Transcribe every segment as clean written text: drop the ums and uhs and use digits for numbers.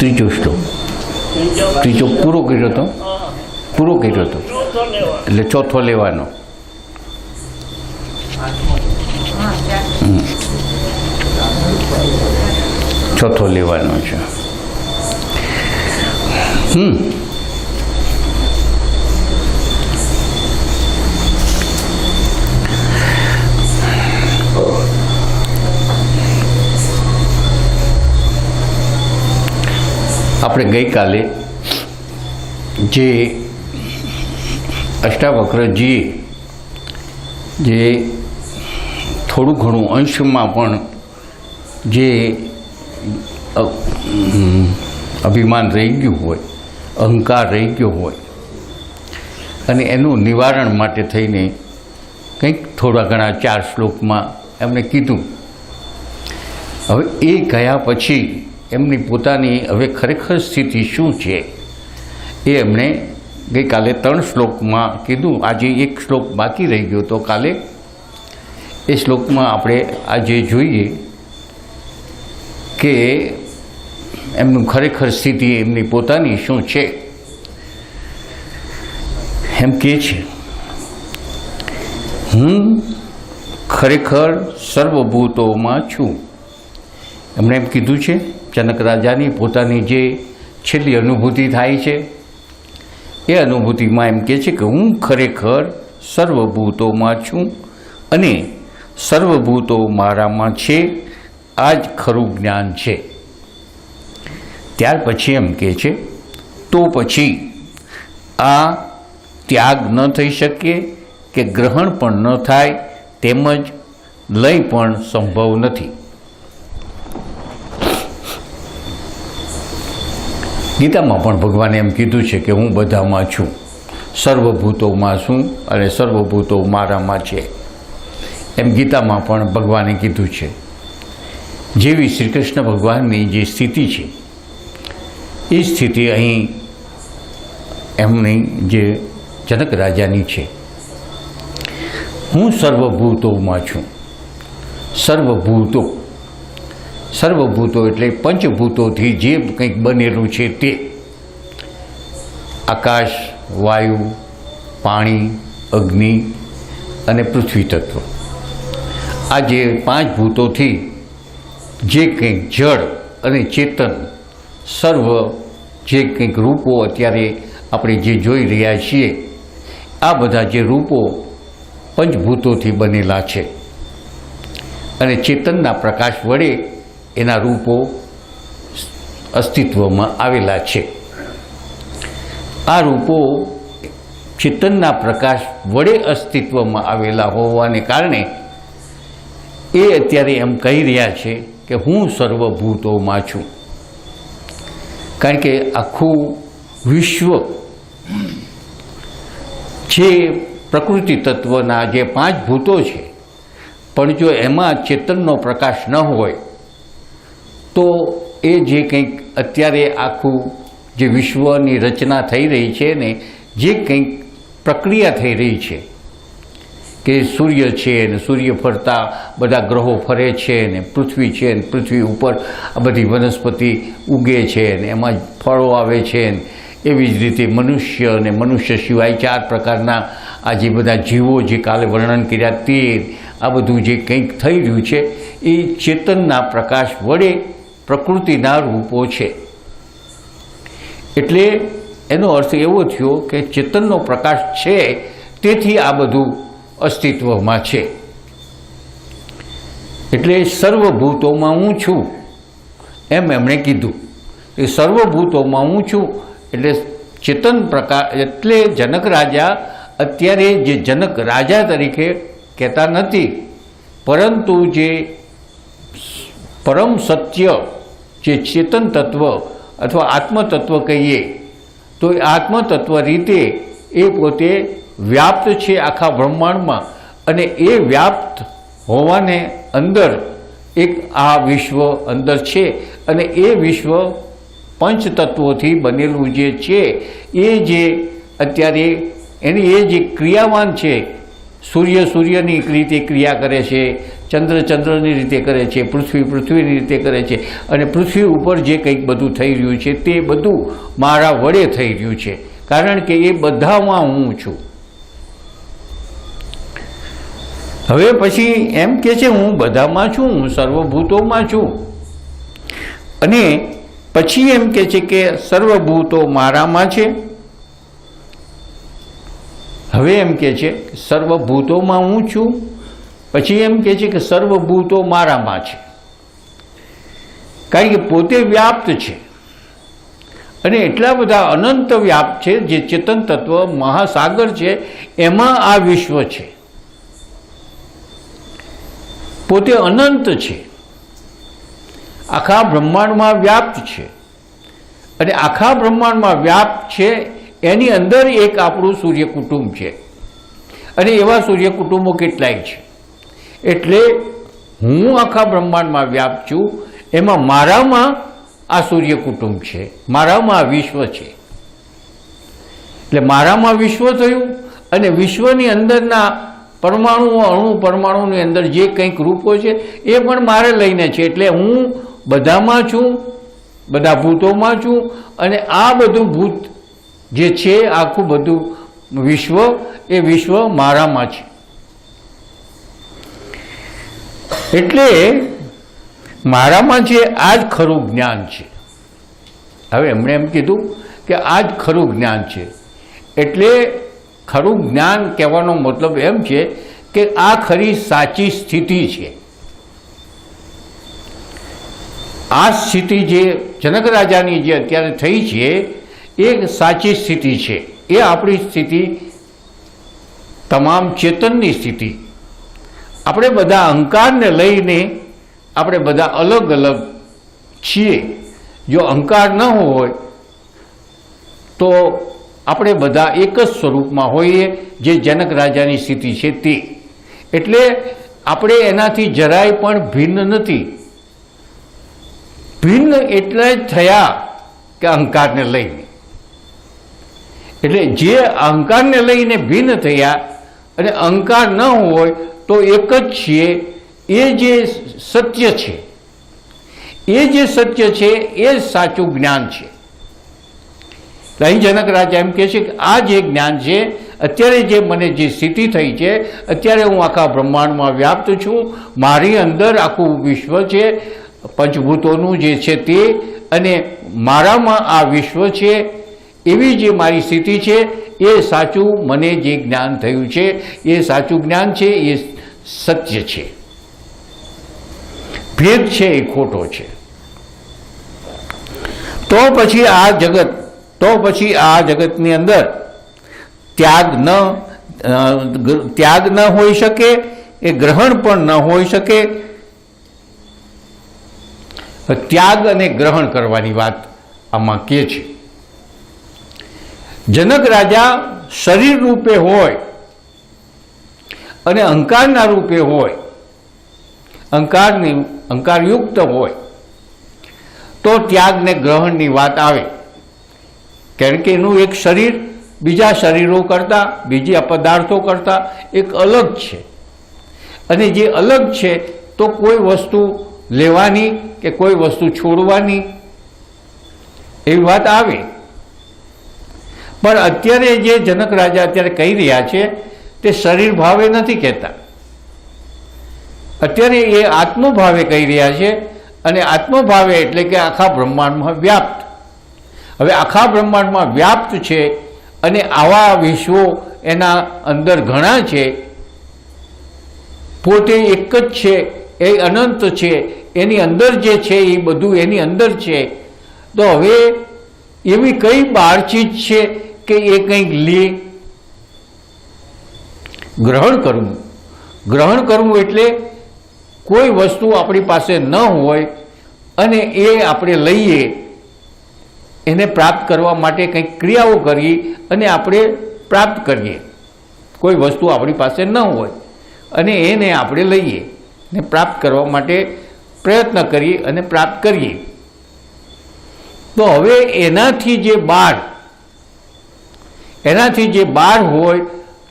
ત્રીજો શ્લોક, ત્રીજો પૂરો કર્યો હતો, એટલે ચોથો લેવાનો. ચોથો લેવાનો છે. આપણે ગઈકાલે જે અષ્ટાવક્રજીએ જે થોડું ઘણું અંશમાં પણ જે અભિમાન રહી ગયું હોય, અહંકાર રહી ગયો હોય, અને એનું નિવારણ માટે થઈને કંઈક થોડા ઘણા 4 શ્લોકમાં એમણે કીધું. હવે એ ગયા પછી એમની પોતાની હવે ખરેખર સ્થિતિ શું છે એ એમણે ગઈકાલે 3 શ્લોકમાં કીધું. આજે 1 શ્લોક બાકી રહી ગયો, તો કાલે એ શ્લોકમાં આપણે આજે જોઈએ કે એમનું ખરેખર સ્થિતિ એમની પોતાની શું છે. એમ કહે છે, હું ખરેખર સર્વભૂતોમાં છું. એમણે એમ કીધું છે, જનક રાજાની પોતાની જે છેલ્લી અનુભૂતિ થાય છે એ અનુભૂતિમાં એમ કહે છે કે હું ખરેખર સર્વભૂતોમાં છું અને સર્વભૂતો મારામાં છે. આ જ ખરું જ્ઞાન છે. ત્યાર પછી એમ કહે છે, તો પછી આ ત્યાગ ન થઈ શકે કે ગ્રહણ પણ ન થાય, તેમજ લય પણ સંભવ નથી. ગીતામાં પણ ભગવાને એમ કીધું છે કે હું બધામાં છું, સર્વભૂતોમાં છું અને સર્વભૂતો મારામાં છે. એમ ગીતામાં પણ ભગવાને કીધું છે. જેવી શ્રી કૃષ્ણ ભગવાનની જે સ્થિતિ છે એ સ્થિતિ અહીં એમની જે જનક રાજાની છે. હું સર્વભૂતોમાં છું. સર્વભૂતો એટલે પંચભૂતોથી જે કંઈક બનેલું છે તે. આકાશ, વાયુ, પાણી, અગ્નિ અને પૃથ્વી તત્વ. આ જે 5 ભૂતોથી જે કંઈક જળ અને ચેતન સર્વ જે કંઈક રૂપો અત્યારે આપણે જે જોઈ રહ્યા છીએ, આ બધા જે રૂપો પંચભૂતોથી બનેલા છે અને ચેતનના પ્રકાશ વડે એના રૂપો અસ્તિત્વમાં આવેલા છે. આ રૂપો ચેતનના પ્રકાશ વડે અસ્તિત્વમાં આવેલા હોવાને કારણે એ અત્યારે એમ કહી રહ્યા છે કે હું સર્વભૂતોમાં છું. કારણ કે આખું વિશ્વ જે પ્રકૃતિ તત્વના જે 5 ભૂતો છે, પણ જો એમાં ચેતનનો પ્રકાશ ન હોય તો એ જે કંઈક અત્યારે આખું જે વિશ્વની રચના થઈ રહી છે ને, જે કંઈક પ્રક્રિયા થઈ રહી છે કે સૂર્ય છે ને સૂર્ય ફરતા બધા ગ્રહો ફરે છે ને પૃથ્વી છે ને પૃથ્વી ઉપર આ બધી વનસ્પતિ ઉગે છે ને એમાં ફળો આવે છે ને એવી જ રીતે મનુષ્ય અને મનુષ્ય સિવાય 4 પ્રકારના આ જે બધા જીવો જે કાલે વર્ણન કર્યા તે આ બધું જે કંઈક થઈ રહ્યું છે એ ચેતનના પ્રકાશ વડે પ્રકૃતિના રૂપો છે. એટલે એનો અર્થ એવો થયો કે ચેતનનો પ્રકાશ છે તેથી આ બધું અસ્તિત્વમાં છે. એટલે સર્વભૂતોમાં હું છું એમ એમણે કીધું. એ સર્વભૂતોમાં હું છું એટલે ચેતન પ્રકાશ. એટલે જનક રાજા અત્યારે જે જનક રાજા તરીકે કહેતા નથી, પરંતુ જે પરમ સત્ય જે ચેતન તત્વ અથવા આત્મતત્વ કહીએ તો એ આત્મતત્વ રીતે એ પોતે વ્યાપ્ત છે આખા બ્રહ્માંડમાં, અને એ વ્યાપ્ત હોવાને અંદર એક આ વિશ્વ અંદર છે, અને એ વિશ્વ પંચતત્વોથી બનેલું જે છે એ જે અત્યારે એની એ જે ક્રિયાવાન છે સૂર્યની રીતે ક્રિયા કરે છે, ચંદ્રની રીતે કરે છે, પૃથ્વીની રીતે કરે છે, અને પૃથ્વી ઉપર જે કંઈક બધું થઈ રહ્યું છે તે બધું મારા વડે થઈ રહ્યું છે, કારણ કે એ બધામાં હું છું. હવે પછી એમ કે છે હું બધામાં છું, હું સર્વભૂતોમાં છું, અને પછી એમ કે છે કે સર્વભૂતો મારામાં છે. હવે એમ કે છે સર્વભૂતોમાં હું છું, પછી એમ કે છે કે સર્વભૂતો મારામાં છે, કારણ કે પોતે વ્યાપ્ત છે અને એટલા બધા અનંત વ્યાપ્ત છે. જે ચેતન તત્વ મહાસાગર છે એમાં આ વિશ્વ છે, પોતે અનંત છે, આખા બ્રહ્માંડમાં વ્યાપ્ત છે, અને આખા બ્રહ્માંડમાં વ્યાપ્ત છે એની અંદર એક આપણું સૂર્ય કુટુંબ છે, અને એવા સૂર્ય કુટુંબો કેટલાય છે. એટલે હું આખા બ્રહ્માંડમાં વ્યાપ્ત છું, એમાં મારામાં આ સૂર્ય કુટુંબ છે, મારામાં આ વિશ્વ છે. એટલે મારામાં વિશ્વ થયું, અને વિશ્વની અંદરના પરમાણુ પરમાણુની અંદર જે કંઈક રૂપો છે એ પણ મારે લઈને છે. એટલે હું બધામાં છું, બધા ભૂતોમાં છું, અને આ બધું ભૂત જે છે આખું બધું વિશ્વ એ વિશ્વ મારામાં છે. એટલે મારામાં છે આ જ ખરું જ્ઞાન છે. હવે એમણે એમ કીધું કે આ જ ખરું જ્ઞાન છે. એટલે ખરું જ્ઞાન કહેવાનો મતલબ એમ છે કે આ ખરી સાચી સ્થિતિ છે. આ સ્થિતિ જે જનક રાજાની જે અત્યારે થઈ છે એ સાચી સ્થિતિ છે. એ આપણી સ્થિતિ, તમામ ચેતનની સ્થિતિ. આપણે બધા અહંકારને લઈને આપણે બધા અલગ અલગ છીએ. જો અહંકાર ન હોય તો આપણે બધા એક જ સ્વરૂપમાં હોઈએ, જે જનક રાજાની સ્થિતિ છે તે. એટલે આપણે એનાથી જરાય પણ ભિન્ન નથી. ભિન્ન એટલે જ થયા કે અહંકારને લઈને. એટલે જે અહંકારને લઈને ભિન્ન થયા, અને અહંકાર ન હોય તો એક જ છીએ. એ જે સત્ય છે, એ જે સત્ય છે એ સાચું જ્ઞાન છે. અહીં જનક રાજા એમ કહે છે કે આ જે જ્ઞાન છે, અત્યારે જે મને જે સ્થિતિ થઈ છે, અત્યારે હું આખા બ્રહ્માંડમાં વ્યાપ્ત છું, મારી અંદર આખું વિશ્વ છે, પંચભૂતોનું જે છે તે, અને મારામાં આ વિશ્વ છે, એવી જે મારી સ્થિતિ છે એ સાચું મને જે જ્ઞાન થયું છે એ સાચું જ્ઞાન છે, એ સત્ય છે. ભેદ છે એ ખોટો છે. તો પછી આ જગતની અંદર ત્યાગ ન હોઈ શકે, એ ગ્રહણ પણ ન હોઈ શકે. ત્યાગ અને ગ્રહણ કરવાની વાત આમાં કે છે. જનક રાજા શરીર રૂપે હોય અને અહંકારના રૂપે હોય, અહંકારયુક્ત હોય તો ત્યાગ ને ગ્રહણની વાત આવે. કારણ કે એનું એક શરીર બીજા શરીરો કરતાં, બીજા પદાર્થો કરતાં એક અલગ છે, અને જે અલગ છે તો કોઈ વસ્તુ લેવાની કે કોઈ વસ્તુ છોડવાની એવી વાત આવે. પણ અત્યારે જે જનક રાજા અત્યારે કહી રહ્યા છે તે શરીર ભાવે નથી કહેતા. અત્યારે એ આત્મભાવે કહી રહ્યા છે, અને આત્મભાવે એટલે કે આખા બ્રહ્માંડમાં વ્યાપ્ત. હવે આખા બ્રહ્માંડમાં વ્યાપ્ત છે, અને આવા વિશ્વો એના અંદર ઘણા છે. પોતે એક જ છે, એ અનંત છે, એની અંદર જે છે એ બધું એની અંદર છે. તો હવે એવી કઈ બહાર ચીજ છે કે એ કંઈક લે? ગ્રહણ કરવું એટલે કોઈ વસ્તુ આપણી પાસે ન હોય અને એ આપણે લઈએ, એને પ્રાપ્ત કરવા માટે કંઈક ક્રિયાઓ કરીએ અને આપણે પ્રાપ્ત કરીએ. કોઈ વસ્તુ આપણી પાસે ન હોય અને એને આપણે લઈએ ને પ્રાપ્ત કરવા માટે પ્રયત્ન કરીએ અને પ્રાપ્ત કરીએ. તો હવે એનાથી જે બહાર હોય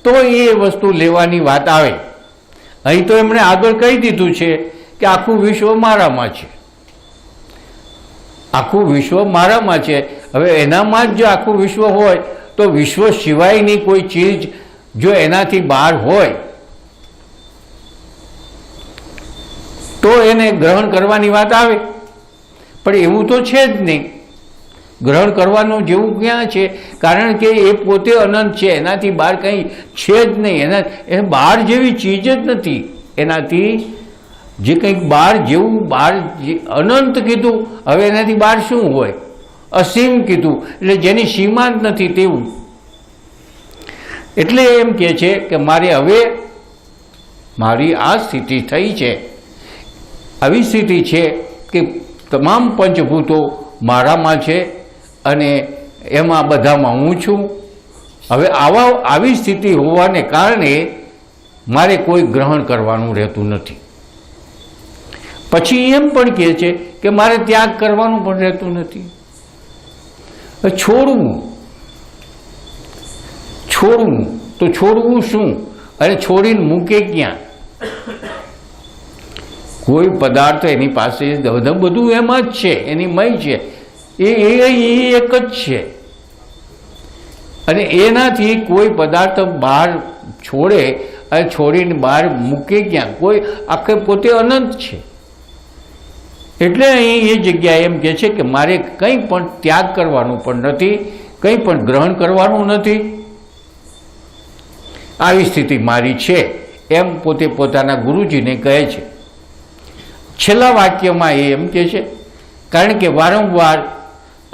તો એ વસ્તુ લેવાની વાત આવે. અહીં તો એમણે આગળ કહી દીધું છે કે આખું વિશ્વ મારામાં છે, આખું વિશ્વ મારામાં છે. હવે એનામાં જ જો આખું વિશ્વ હોય તો વિશ્વ સિવાયની કોઈ ચીજ જો એનાથી બહાર હોય તો એને ગ્રહણ કરવાની વાત આવે, પણ એવું તો છે જ નહીં. ગ્રહણ કરવાનું જેવું ક્યાં છે? કારણ કે એ પોતે અનંત છે, એનાથી બહાર કંઈ છે જ નહીં. એ બહાર જેવી ચીજ જ નથી. એનાથી જે કંઈક બહાર જેવું, બહાર અનંત કીધું, હવે એનાથી બહાર શું હોય? અસીમ કીધું, એટલે જેની સીમા જ નથી તેવું. એટલે એમ કહે છે કે મારે હવે મારી આ સ્થિતિ થઈ છે, આવી સ્થિતિ છે કે તમામ પંચભૂતો મારામાં છે અને એમાં બધામાં હું છું. હવે આવી સ્થિતિ હોવાને કારણે મારે કોઈ ગ્રહણ કરવાનું રહેતું નથી. પછી એમ પણ કહે છે કે મારે ત્યાગ કરવાનું પણ રહેતું નથી. છોડવું તો છોડવું શું? અને છોડીને મૂકે ક્યાં? કોઈ પદાર્થ એની પાસે બધું એમાં જ છે, એની મય છે, એ એક જ છે. અને એનાથી કોઈ પદાર્થ બહાર છોડે અને છોડીને બહાર મૂકે ક્યાં? કોઈ આખે પોતે અનંત છે. એટલે અહીં એ જગ્યાએ એમ કહે છે કે મારે કંઈ પણ ત્યાગ કરવાનું પણ નથી, કંઈ પણ ગ્રહણ કરવાનું નથી. આવી સ્થિતિ મારી છે એમ પોતે પોતાના ગુરુજીને કહે છે. છેલ્લા વાક્યમાં એ એમ કહે છે, કારણ કે વારંવાર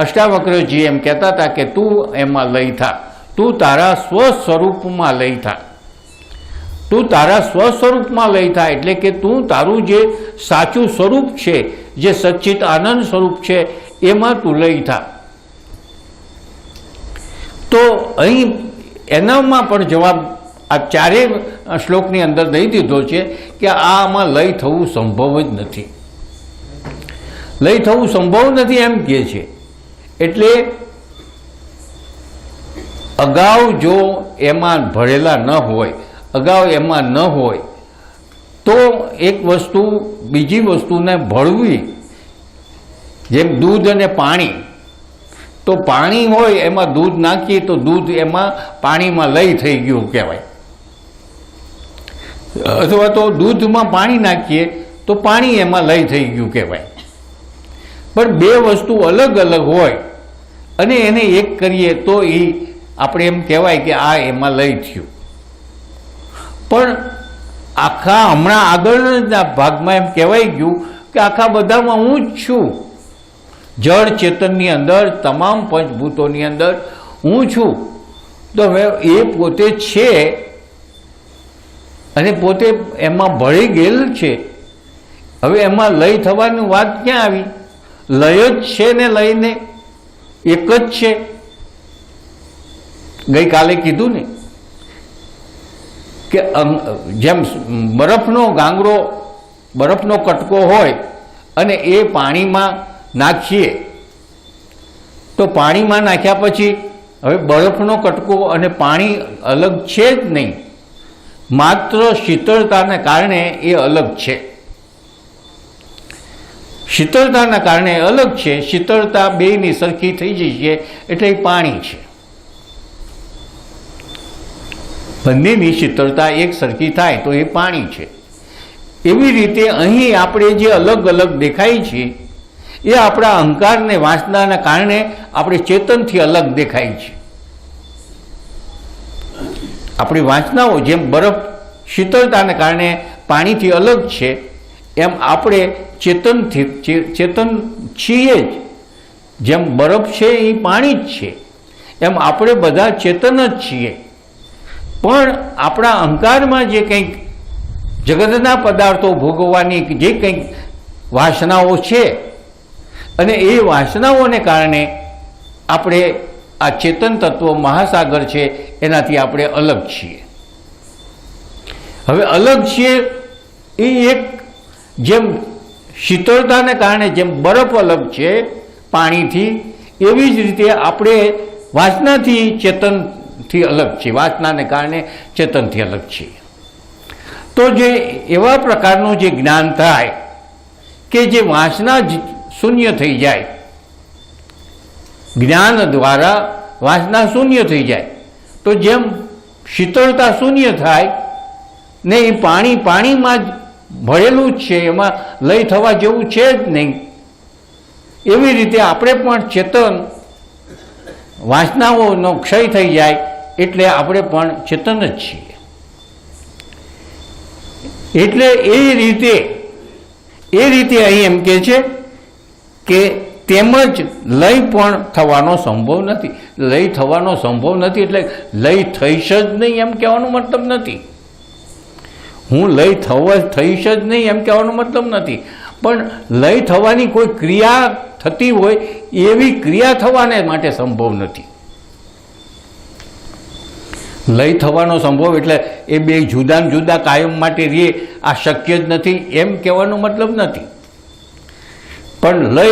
અષ્ટાવક્રજી એમ કહેતા હતા કે તું એમાં લઈ થા, તું તારા સ્વ સ્વરૂપમાં લઈ થા, તું તારા સ્વ સ્વરૂપમાં લઈ થા. એટલે કે તું તારું જે સાચું સ્વરૂપ છે, જે સચ્ચિત આનંદ સ્વરૂપ છે, એમાં તું લઈ થા. તો અહીં એનામાં પણ જવાબ આ ચારેય શ્લોકની અંદર દઈ દીધો છે કે આમાં લય થવું સંભવ જ નથી. લય થવું સંભવ નથી એમ કહે છે. એટલે અગાઉ જો એમાં ભળેલા ન હોય, અગાઉ એમાં ન હોય તો એક વસ્તુ બીજી વસ્તુને ભળવી, જેમ દૂધ અને પાણી, તો પાણી હોય એમાં દૂધ નાખીએ તો દૂધ એમાં પાણીમાં લય થઈ ગયું કહેવાય, અથવા તો દૂધમાં પાણી નાખીએ તો પાણી એમાં લય થઈ ગયું કહેવાય. પણ બે વસ્તુ અલગ અલગ હોય અને એને એક કરીએ તો એ આપણે એમ કહેવાય કે આ એમાં લય થયું. પણ આખા હમણાં આગળના ભાગમાં એમ કહેવાય ગયું કે આખા બધામાં હું જ છું. જળ ચેતનની અંદર, તમામ પંચભૂતોની અંદર હું છું. તો હવે એ પોતે છે અને પોતે એમાં ભળી ગયેલ છે. હવે એમાં લય થવાની વાત ક્યાં આવી? લય જ છે ને લઈને એક જ છે. ગઈકાલે કીધું ને કે જેમ બરફનો ગાંગરો, બરફનો કટકો હોય અને એ પાણીમાં નાખીએ તો પાણીમાં નાખ્યા પછી હવે બરફનો કટકો અને પાણી અલગ છે જ નહીં, માત્ર શીતળતાને કારણે એ અલગ છે. શીતળતાના કારણે અલગ છે. શીતળતા બેયની સરખી થઈ જશે એટલે એ પાણી છે. બંનેની શીતળતા એક સરખી થાય તો એ પાણી છે. એવી રીતે અહીં આપણે જે અલગ અલગ દેખાય છે એ આપણા અહંકારને વાસનાના કારણે આપણે ચેતનથી અલગ દેખાય છે. આપણી વાસનાઓ જેમ બરફ શીતળતાને કારણે પાણીથી અલગ છે, એમ આપણે ચેતન છીએ જ. જેમ બરફ છે એ પાણી જ છે, એમ આપણે બધા ચેતન જ છીએ. પણ આપણા અહંકારમાં જે કંઈક જગતના પદાર્થો ભોગવવાની જે કંઈક વાસનાઓ છે, અને એ વાસનાઓને કારણે આપણે આ ચેતન તત્વ મહાસાગર છે એનાથી આપણે અલગ છીએ. હવે અલગ છીએ એ એક, જેમ શીતળતાને કારણે જેમ બરફ અલગ છે પાણીથી, એવી જ રીતે આપણે વાસનાથી ચેતન ચેતનથી અલગ છે, વાસનાને કારણે ચેતનથી અલગ છે. તો જે એવા પ્રકારનું જે જ્ઞાન થાય કે જે વાસના જ શૂન્ય થઈ જાય, જ્ઞાન દ્વારા વાસના શૂન્ય થઈ જાય, તો જેમ શીતળતા શૂન્ય થાય ને એ પાણીમાં જ ભરેલું જ છે, એમાં લય થવા જેવું છે જ નહીં, એવી રીતે આપણે પણ ચેતન, વાસનાઓનો ક્ષય થઈ જાય એટલે આપણે પણ ચેતન જ છીએ. એટલે એ રીતે અહીં એમ કહે છે કે તેમજ લય પણ થવાનો સંભવ નથી. લય થવાનો સંભવ નથી એટલે લય થઈશ જ નહીં એમ કહેવાનો મતલબ નથી. હું લય થઈશ જ નહીં એમ કહેવાનો મતલબ નથી, પણ લય થવાની કોઈ ક્રિયા થતી હોય એવી ક્રિયા થવાને માટે સંભવ નથી. લય થવાનો સંભવ એટલે એ બે જુદા જુદા કાયમ માટે રહે આ શક્ય જ નથી એમ કહેવાનો મતલબ નથી, પણ લય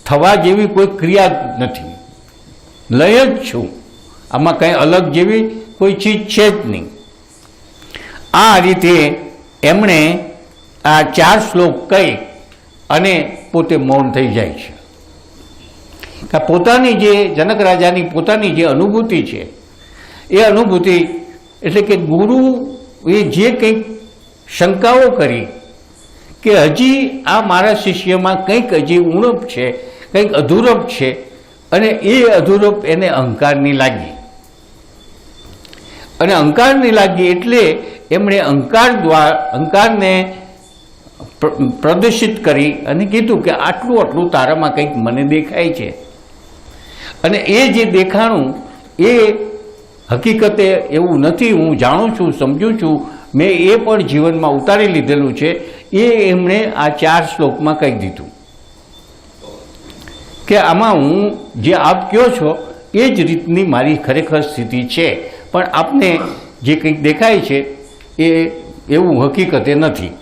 થવા જેવી કોઈ ક્રિયા જ નથી. લય જ છું, આમાં કંઈ અલગ જેવી કોઈ ચીજ છે જ નહીં. આ રીતે એમણે આ 4 શ્લોક કહી અને પોતે મૌન થઈ જાય છે. પોતાની જે જનક રાજાની પોતાની જે અનુભૂતિ છે એ અનુભૂતિ એટલે કે ગુરુએ જે કંઈક શંકાઓ કરી કે હજી આ મારા શિષ્યમાં કંઈક હજી ઉણપ છે, કંઈક અધૂરપ છે, અને એ અધૂરપ એને અહંકારની લાગી. અને અહંકારની લાગી એટલે એમણે અહંકારને પ્રદર્શિત કરી અને કીધું કે આટલું તારામાં કંઈક મને દેખાય છે. અને એ જે દેખાણું એ હકીકતે એવું નથી, હું જાણું છું, સમજું છું, મેં એ પણ જીવનમાં ઉતારી લીધેલું છે. એ એમણે આ 4 શ્લોકમાં કહી દીધું કે આમાં હું જે આપ કહો છો એ જ રીતની મારી ખરેખર સ્થિતિ છે, પણ આપને જે કંઈક દેખાય છે એ એવું હકીકતે નથી.